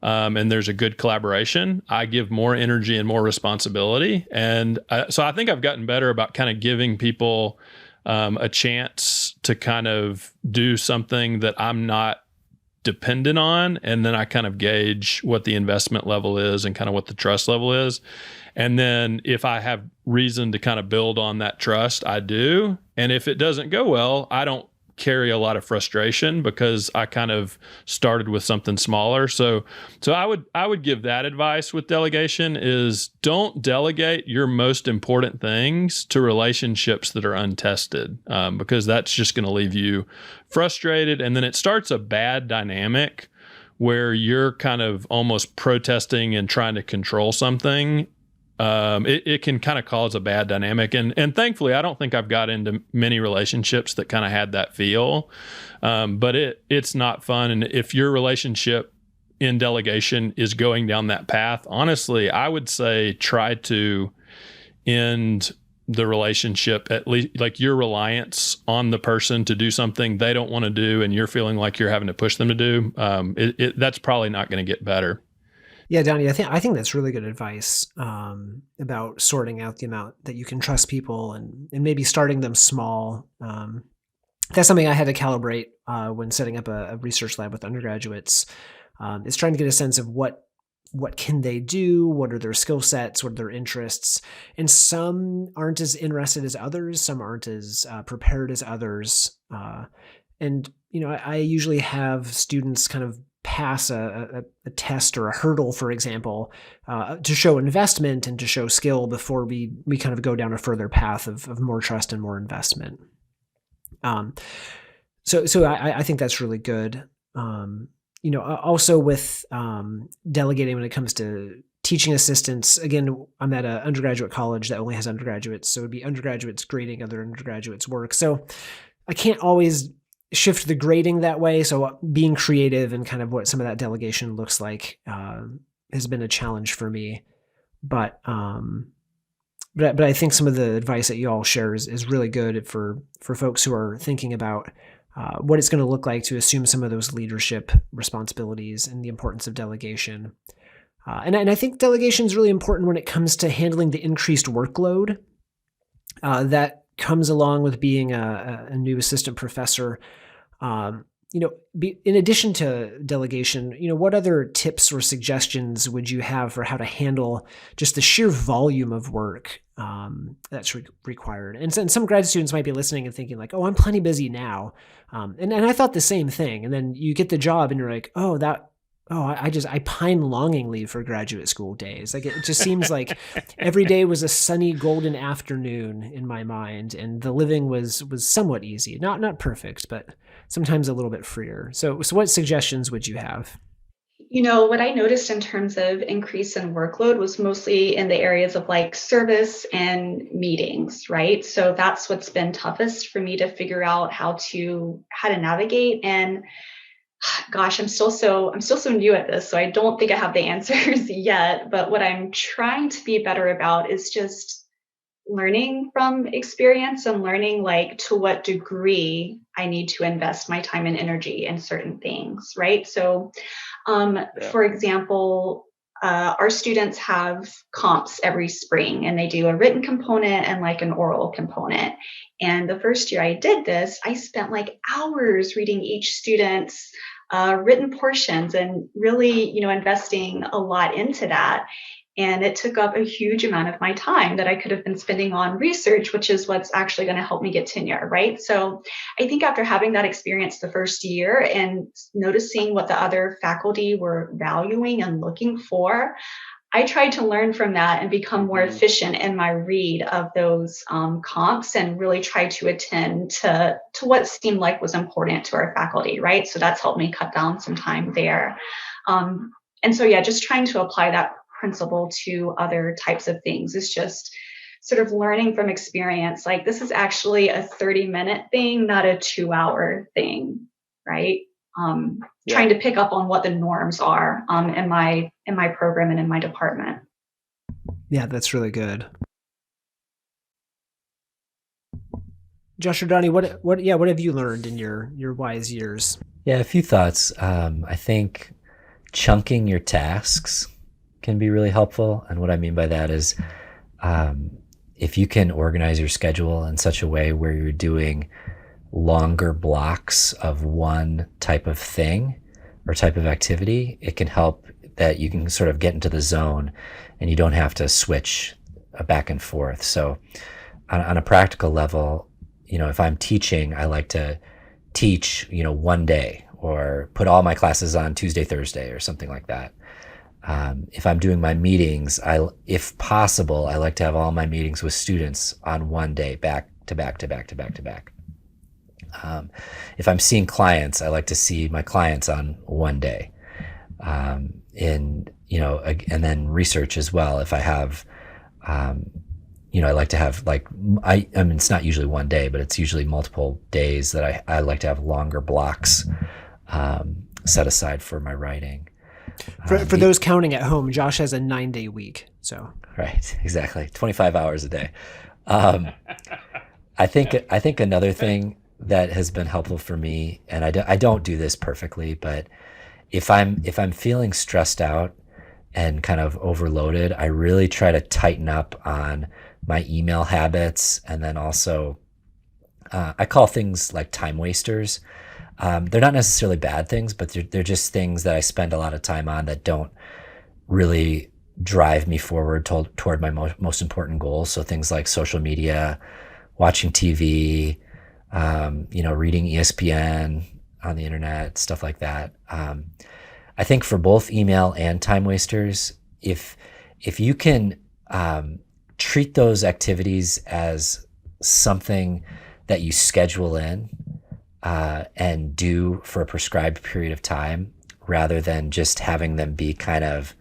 and there's a good collaboration, I give more energy and more responsibility. And so I think I've gotten better about kind of giving people a chance to kind of do something that I'm not dependent on. And then I kind of gauge what the investment level is and kind of what the trust level is. And then if I have reason to kind of build on that trust, I do. And if it doesn't go well, I don't carry a lot of frustration because I kind of started with something smaller. So I would give that advice with delegation is don't delegate your most important things to relationships that are untested, because that's just going to leave you frustrated. And then it starts a bad dynamic where you're kind of almost protesting and trying to control something. It can kind of cause a bad dynamic. And thankfully, I don't think I've got into many relationships that kind of had that feel. But it's not fun. And if your relationship in delegation is going down that path, honestly, I would say try to end the relationship, at least like your reliance on the person to do something they don't want to do and you're feeling like you're having to push them to do. That's probably not going to get better. Yeah, Donnie, I think that's really good advice about sorting out the amount that you can trust people and maybe starting them small. That's something I had to calibrate when setting up a research lab with undergraduates. It's trying to get a sense of what can they do, what are their skill sets, what are their interests. And some aren't as interested as others, some aren't as prepared as others. And I usually have students kind of pass a test or a hurdle, for example, to show investment and to show skill before we kind of go down a further path of more trust and more investment. So I think that's really good. Also with delegating when it comes to teaching assistants, again, I'm at an undergraduate college that only has undergraduates, so it would be undergraduates grading other undergraduates' work. So I can't always shift the grading that way. So being creative and kind of what some of that delegation looks like has been a challenge for me. But I think some of the advice that you all share is really good for folks who are thinking about what it's going to look like to assume some of those leadership responsibilities and the importance of delegation. And I think delegation is really important when it comes to handling the increased workload that comes along with being a new assistant professor. In addition to delegation, what other tips or suggestions would you have for how to handle just the sheer volume of work that's required? And some grad students might be listening and thinking like, oh, I'm plenty busy now. And I thought the same thing. And then you get the job and you're like, I pine longingly for graduate school days. Like it just seems like every day was a sunny golden afternoon in my mind, and the living was somewhat easy, not perfect, but sometimes a little bit freer. So what suggestions would you have? What I noticed in terms of increase in workload was mostly in the areas of like service and meetings, right? So that's what's been toughest for me to figure out how to navigate. And gosh, I'm still so new at this, so I don't think I have the answers yet. But what I'm trying to be better about is just learning from experience and learning like to what degree I need to invest my time and energy in certain things, right? So, for example, our students have comps every spring, and they do a written component and like an oral component. And the first year I did this, I spent like hours reading each student's written portions and really, investing a lot into that. And it took up a huge amount of my time that I could have been spending on research, which is what's actually going to help me get tenure, right? So I think after having that experience the first year and noticing what the other faculty were valuing and looking for, I tried to learn from that and become more efficient in my read of those comps and really try to attend to what seemed like was important to our faculty, right? So that's helped me cut down some time there. And so, yeah, just trying to apply that principle to other types of things is just sort of learning from experience. Like, this is actually a 30-minute thing, not a 2-hour thing, right? Trying to pick up on what the norms are in my program and in my department. Yeah, that's really good. Josh or Donnie, what have you learned in your wise years? Yeah, a few thoughts. I think chunking your tasks can be really helpful. And what I mean by that is if you can organize your schedule in such a way where you're doing longer blocks of one type of thing or type of activity, it can help that you can sort of get into the zone and you don't have to switch back and forth. So on a practical level, if I'm teaching, I like to teach, one day or put all my classes on Tuesday, Thursday or something like that. If I'm doing my meetings, if possible, I like to have all my meetings with students on one day, back to back to back to back to back. If I'm seeing clients, I like to see my clients on one day. And then research as well. If I have, I like to have I mean, it's not usually one day, but it's usually multiple days that I like to have longer blocks set aside for my writing. For those counting at home, Josh has a 9-day week. So right, exactly, 25 hours a day. I think another thing that has been helpful for me, and I don't do this perfectly, but if I'm feeling stressed out and kind of overloaded, I really try to tighten up on my email habits, and then also I call things like time wasters. They're not necessarily bad things, but they're just things that I spend a lot of time on that don't really drive me forward toward my most important goals. So things like social media, watching TV, reading ESPN on the internet, stuff like that. I think for both email and time wasters, if you can treat those activities as something that you schedule in and do for a prescribed period of time, rather than just having them be kind of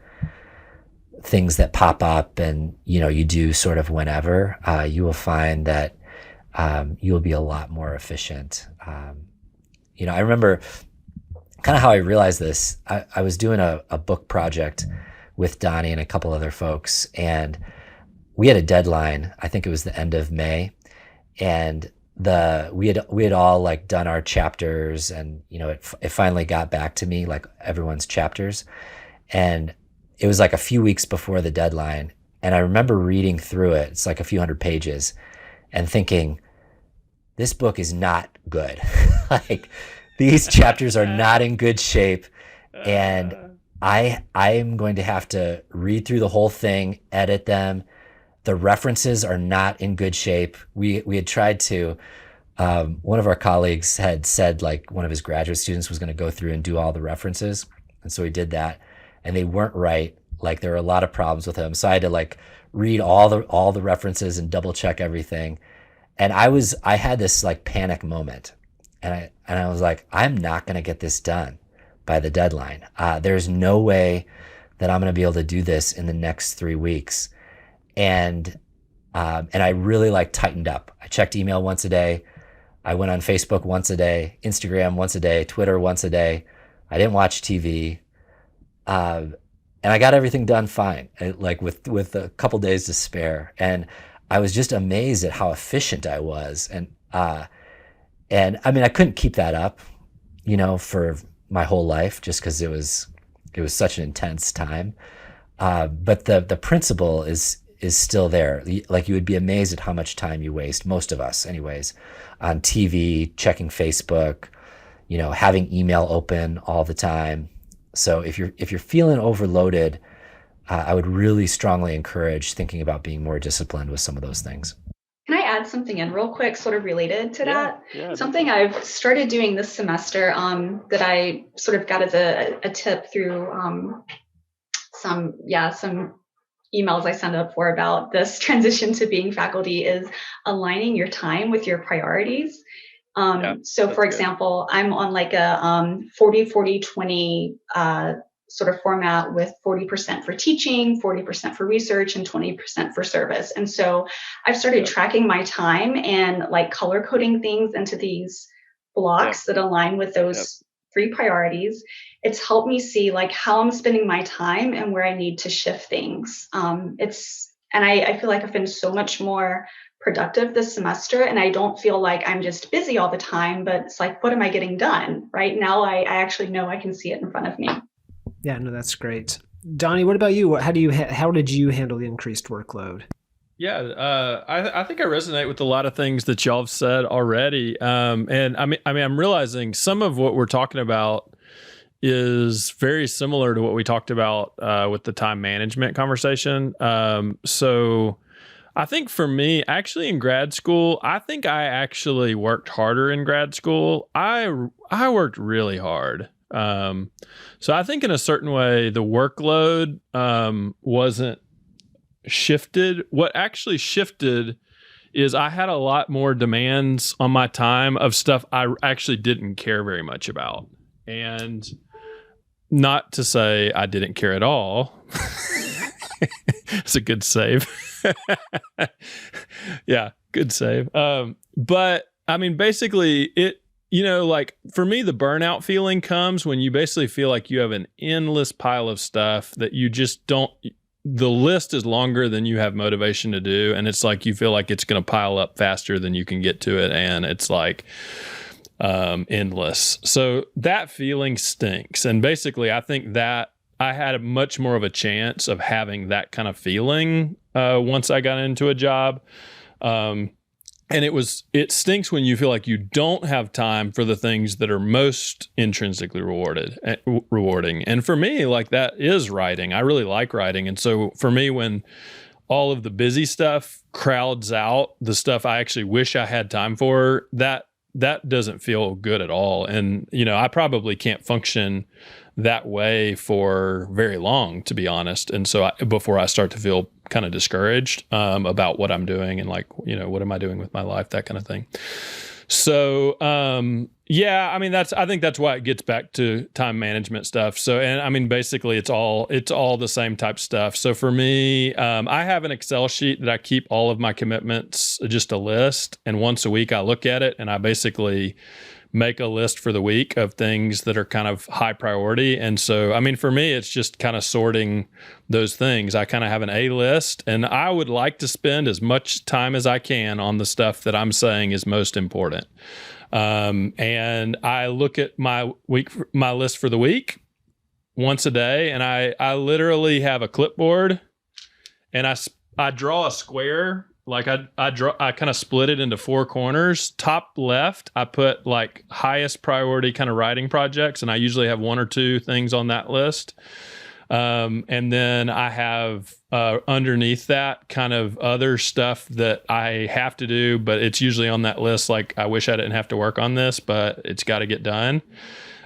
things that pop up and you do sort of whenever, you will find that you'll be a lot more efficient. I remember kind of how I realized this. I was doing a book project with Donnie and a couple other folks, and we had a deadline. I think it was the end of May, and we had all like done our chapters, and it finally got back to me, like everyone's chapters, and it was like a few weeks before the deadline. And I remember reading through it. It's like a few hundred pages, and thinking, this book is not good. Like, these chapters are not in good shape, and I am going to have to read through the whole thing, edit them. The references are not in good shape. We had tried to, one of our colleagues had said, like, one of his graduate students was going to go through and do all the references. And so he did that, and they weren't right. Like, there were a lot of problems with them. So I had to like read all the references and double check everything. And I had this like panic moment, and I was like, I'm not going to get this done by the deadline. There's no way that I'm going to be able to do this in the next 3 weeks. And I really like tightened up. I checked email once a day. I went on Facebook once a day, Instagram once a day, Twitter once a day. I didn't watch TV. And I got everything done fine, like with a couple days to spare. And I was just amazed at how efficient I was. And I mean, I couldn't keep that up, for my whole life, just because it was such an intense time. But the principle is still there. Like, you would be amazed at how much time you waste, most of us anyways, on TV, checking Facebook, having email open all the time. So if you're feeling overloaded, I would really strongly encourage thinking about being more disciplined with some of those things. Can I add something in real quick, sort of related to that? Yeah. Something I've started doing this semester that I sort of got as a tip through some emails I signed up for about this transition to being faculty is aligning your time with your priorities. So for example, I'm on like a 40-40-20 sort of format with 40% for teaching, 40% for research, and 20% for service. And so I've started tracking my time and like color coding things into these blocks that align with those three priorities. It's helped me see like how I'm spending my time and where I need to shift things. I feel like I've been so much more productive this semester, and I don't feel like I'm just busy all the time, but it's like, what am I getting done? Right now, I actually know I can see it in front of me. Yeah, no, that's great. Donnie, what about you? How did you handle the increased workload? Yeah, I think I resonate with a lot of things that y'all have said already. And I mean, I'm realizing some of what we're talking about is very similar to what we talked about with the time management conversation. So I think for me, actually in grad school, I think I actually worked harder in grad school. I worked really hard. So I think in a certain way, the workload wasn't shifted. What actually shifted is I had a lot more demands on my time of stuff I actually didn't care very much about. And not to say I didn't care at all. It's a good save. Yeah, good save. But I mean, basically like for me, the burnout feeling comes when you basically feel like you have an endless pile of stuff that you just don't, the list is longer than you have motivation to do. And it's like, you feel like it's going to pile up faster than you can get to it. And it's like endless. So that feeling stinks. And basically, I think that I had a much more of a chance of having that kind of feeling once I got into a job. And it stinks when you feel like you don't have time for the things that are most intrinsically rewarding. And for me, like that is writing. I really like writing. And so for me, when all of the busy stuff crowds out the stuff I actually wish I had time for, that doesn't feel good at all. And, I probably can't function that way for very long, to be honest. And so before I start to feel kind of discouraged about what I'm doing and like, what am I doing with my life, that kind of thing. So, yeah, I mean, I think that's why it gets back to time management stuff. So, and I mean, basically it's all the same type stuff. So for me, I have an Excel sheet that I keep all of my commitments, just a list. And once a week I look at it and I basically make a list for the week of things that are kind of high priority. And so, I mean, for me, it's just kind of sorting those things. I kind of have an A list, and I would like to spend as much time as I can on the stuff that I'm saying is most important. And I look at my list for the week once a day, and I literally have a clipboard, and I draw a square. Like I kind of split it into four corners. Top left, I put like highest priority kind of writing projects, and I usually have one or two things on that list. And then I have underneath that kind of other stuff that I have to do, but it's usually on that list. Like, I wish I didn't have to work on this, but it's got to get done.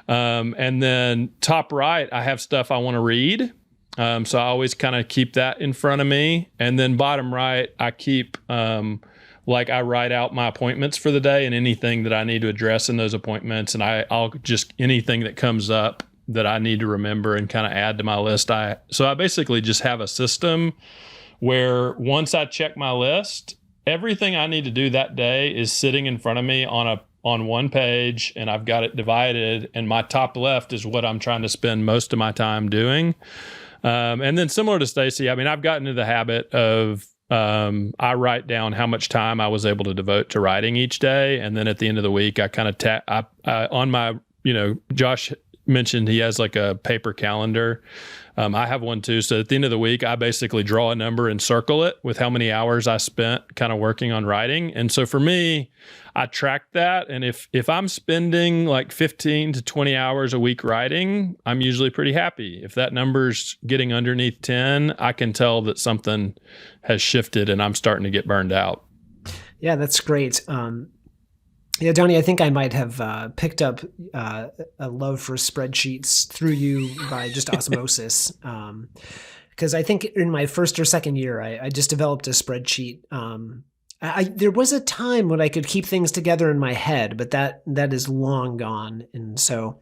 And then top right, I have stuff I want to read. So I always kind of keep that in front of me. And then bottom right, I keep, like I write out my appointments for the day and anything that I need to address in those appointments. And I'll just, anything that comes up that I need to remember and kind of add to my list. So I basically just have a system where once I check my list, everything I need to do that day is sitting in front of me on one page, and I've got it divided, and my top left is what I'm trying to spend most of my time doing. And then similar to Stacy, I mean, I've gotten into the habit of I write down how much time I was able to devote to writing each day, and then at the end of the week, I kind of on my, Josh mentioned he has like a paper calendar. I have one too. So at the end of the week, I basically draw a number and circle it with how many hours I spent kind of working on writing. And so for me, I track that. And if I'm spending like 15 to 20 hours a week writing, I'm usually pretty happy. If that number's getting underneath 10, I can tell that something has shifted and I'm starting to get burned out. Yeah, that's great. Yeah, Donnie, I think I might have picked up a love for spreadsheets through you by just osmosis. Because I think in my first or second year, I just developed a spreadsheet. There was a time when I could keep things together in my head, but that is long gone. And so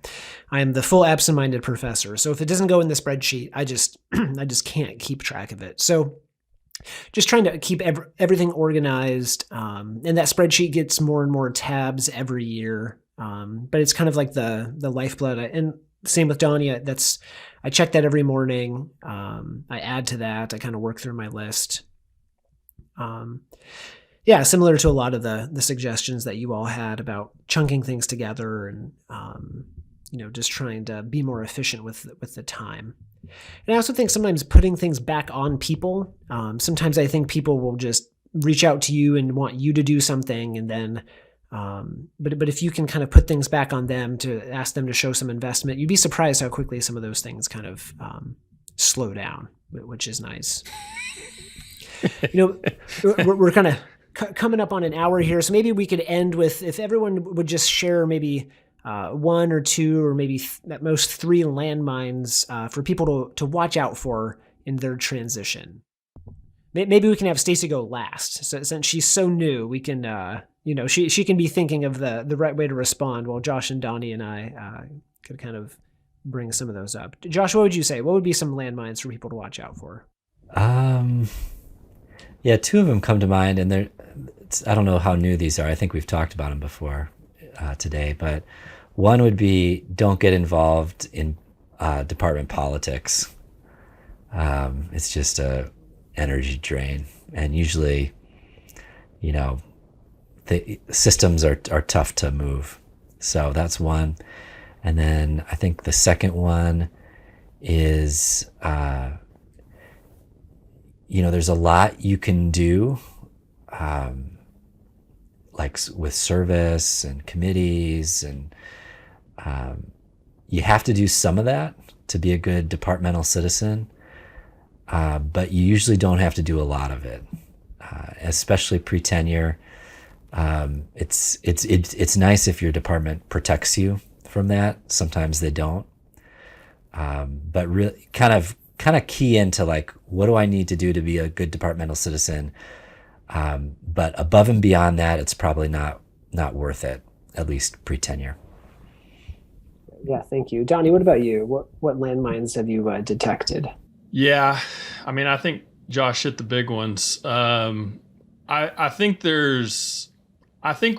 I am the full absent-minded professor. So if it doesn't go in the spreadsheet, I just can't keep track of it. So just trying to keep everything organized. And that spreadsheet gets more and more tabs every year. But it's kind of like the lifeblood. And same with Donnie. I check that every morning. I add to that. I kind of work through my list. Yeah, similar to a lot of the suggestions that you all had about chunking things together and, just trying to be more efficient with the time. And I also think sometimes putting things back on people. Sometimes I think people will just reach out to you and want you to do something, and then, but if you can kind of put things back on them to ask them to show some investment, you'd be surprised how quickly some of those things kind of slow down, which is nice. We're kind of coming up on an hour here, so maybe we could end with if everyone would just share maybe one or two or maybe at most 3 landmines for people to watch out for in their transition. Maybe we can have Stacy go last. So since she's so new, we can, she can be thinking of the right way to respond while Josh and Donnie and I could kind of bring some of those up. Josh, what would you say? What would be some landmines for people to watch out for? Yeah, 2 of them come to mind, and I don't know how new these are. I think we've talked about them before today, but one would be don't get involved in department politics. It's just a energy drain, and usually, the systems are tough to move. So that's one. And then I think the second one is, there's a lot you can do, like with service and committees, and you have to do some of that to be a good departmental citizen, but you usually don't have to do a lot of it, especially pre-tenure. It's nice if your department protects you from that. Sometimes they don't, but really kind of key into like, what do I need to do to be a good departmental citizen? But above and beyond that, it's probably not worth it, at least pre-tenure. Yeah, thank you. Donnie, what about you? What landmines have you detected? Yeah, I mean, I think Josh hit the big ones. I think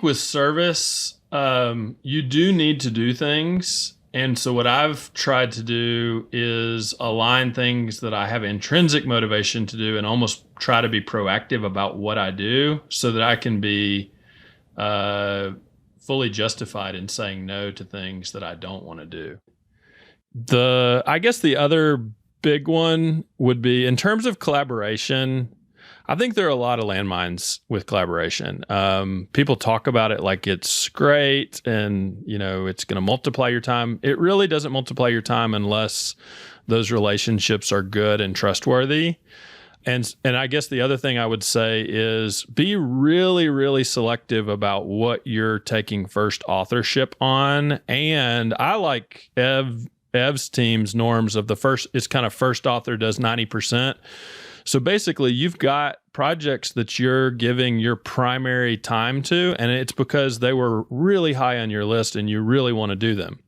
with service, you do need to do things. And so what I've tried to do is align things that I have intrinsic motivation to do and almost try to be proactive about what I do so that I can be fully justified in saying no to things that I don't want to do. I guess the other big one would be in terms of collaboration. I think there are a lot of landmines with collaboration. People talk about it like it's great and, it's going to multiply your time. It really doesn't multiply your time unless those relationships are good and trustworthy. And I guess the other thing I would say is be really, really selective about what you're taking first authorship on. And I like Ev's team's norms of it's kind of first author does 90%. So basically, you've got projects that you're giving your primary time to, and it's because they were really high on your list and you really want to do them.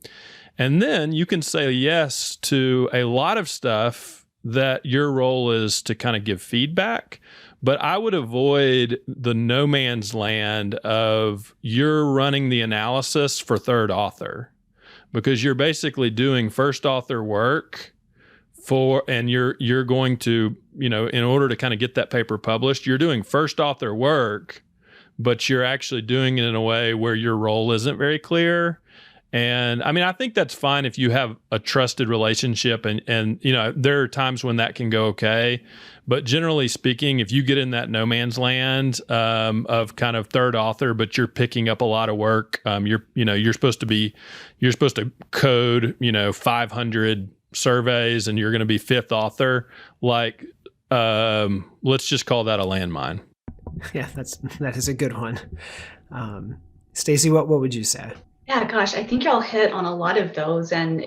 And then you can say yes to a lot of stuff that your role is to kind of give feedback. But I would avoid the no man's land of you're running the analysis for third author, because you're basically doing first author work and you're going to, in order to kind of get that paper published, you're doing first author work, but you're actually doing it in a way where your role isn't very clear. And I mean, I think that's fine if you have a trusted relationship and there are times when that can go okay. But generally speaking, if you get in that no man's land of kind of third author, but you're picking up a lot of work, you're supposed to code, 500 surveys and you're going to be fifth author. Like, let's just call that a landmine. Yeah, that is a good one. Stacy, what would you say? Yeah, gosh, I think y'all hit on a lot of those. And,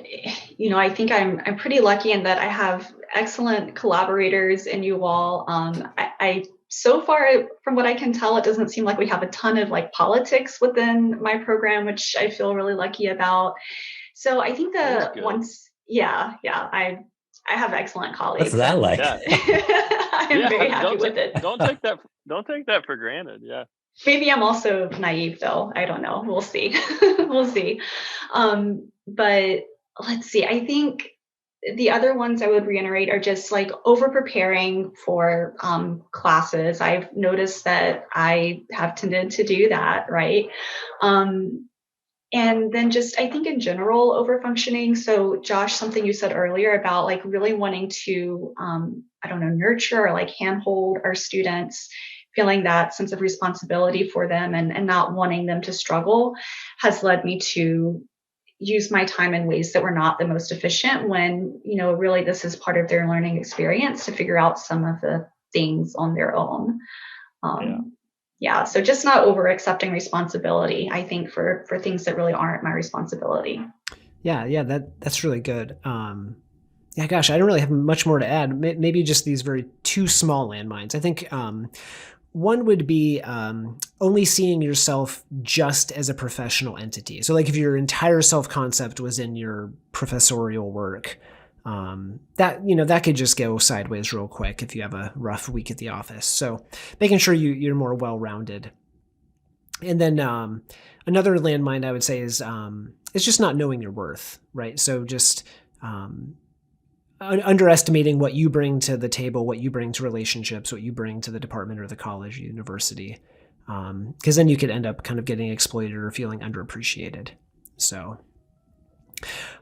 I think I'm pretty lucky in that I have excellent collaborators in you all. I so far, from what I can tell, it doesn't seem like we have a ton of like politics within my program, which I feel really lucky about. So I think I have excellent colleagues. What's that like? Yeah. I'm very happy with it. Don't take that for granted. Yeah. Maybe I'm also naive though. I don't know. We'll see. We'll see. But let's see. I think the other ones I would reiterate are just like over preparing for classes. I've noticed that I have tended to do that, right? And then just, I think in general, over functioning. So Josh, something you said earlier about like really wanting to, nurture or like handhold our students, feeling that sense of responsibility for them and not wanting them to struggle has led me to use my time in ways that were not the most efficient when, really this is part of their learning experience to figure out some of the things on their own. So just not over accepting responsibility, I think, for things that really aren't my responsibility. Yeah, that's really good. Gosh, I don't really have much more to add. Maybe just these very two small landmines. I think one would be only seeing yourself just as a professional entity. So like if your entire self-concept was in your professorial work, that could just go sideways real quick if you have a rough week at the office. So making sure you're more well-rounded. And then another landmine I would say is just not knowing your worth, right? So just underestimating what you bring to the table, what you bring to relationships, what you bring to the department or the college or university. Because then you could end up kind of getting exploited or feeling underappreciated. So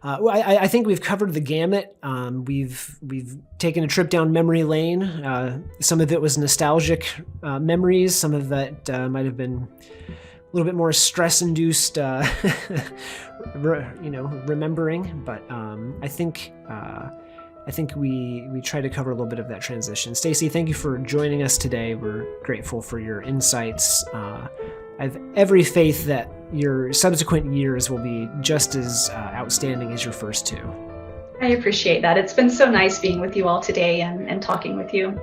I think we've covered the gamut. We've taken a trip down memory lane. Some of it was nostalgic memories. Some of that might have been a little bit more stress-induced, remembering. But I think we try to cover a little bit of that transition. Stacy, thank you for joining us today. We're grateful for your insights. I have every faith that your subsequent years will be just as outstanding as your first two. I appreciate that. It's been so nice being with you all today and talking with you.